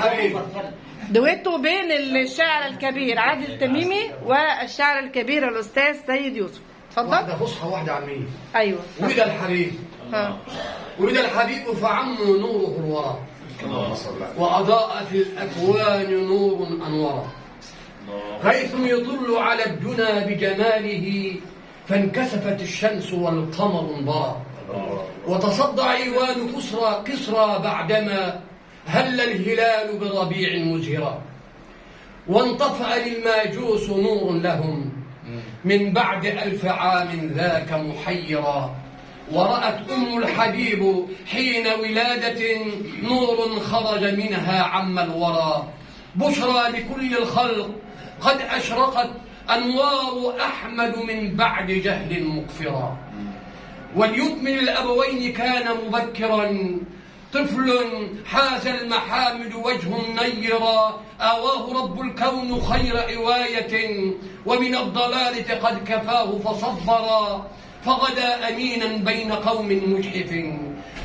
الحبيب. دويتو بين الشاعر الكبير عادل التميمي والشاعر الكبير الأستاذ سيد يوسف. اتفضل. واحدة فصحى واحدة عامية. أيوه. ولد الحبيب. ولد الحبيب فعم نوره الورى. وأضاء في الأكوان نور أنورا. غيث يطل على الدنا بجماله فانكسفت الشمس والقمر انبرى. وتصدى عيوان كسرى بعدما هل الهلال بربيع مزهرا. وانطفأ للماجوس نور لهم من بعد 1000 عام ذاك محيرا. ورأت الحبيب حين ولادة نور خرج منها عم الورى. بشرى لكل الخلق قد أشرقت أنوار أحمد من بعد جهل مقفرا. وليكمل الأبوين كان مبكرا طفل حاز المحامد وجه نيرا. آواه رب الكون خير إواية ومن الضلالة قد كفاه فصبرا. فغدا أمينا بين قوم مجحف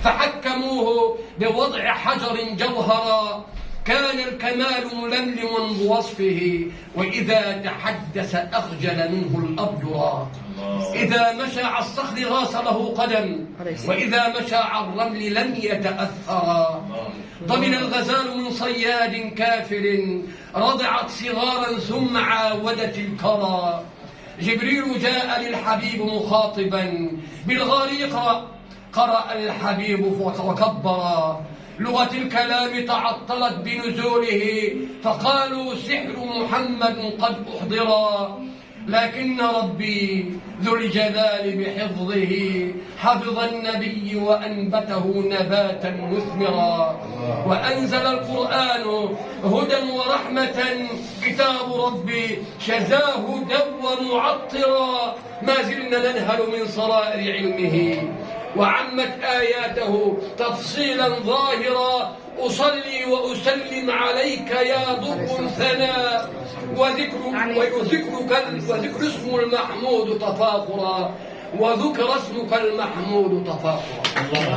فحكموه بوضع حجر جوهرا. كان الكمال ململما بوصفه وإذا تحدث أخجل منه الأبجرا. إذا مشى على الصخر غاص له قدم وإذا مشى على الرمل لم يتأثرا. ضمن الغزال من صياد كافر رضعت صغارا ثم عاودت الكرى. جبريل جاء للحبيب مخاطبا بالغار قرأ الحبيب وكبرا. لغة الكلام تعطلت بنزوله فقالوا سحر محمد قد أحضرا. لكن ربي ذو الجلال بحفظه حفظ النبي وأنبته نباتا مثمرا. وأنزل القرآن هدى ورحمة كتاب ربي شزاه دوا معطرا. ما زلنا ننهل من صرائر علمه وعمت آياته تفصيلا ظاهرا. أصلي وأسلم عليك يا ضر ثناء وذكر اسم المحمود تفاخرا. وذكر اسمك المحمود تفاخرا.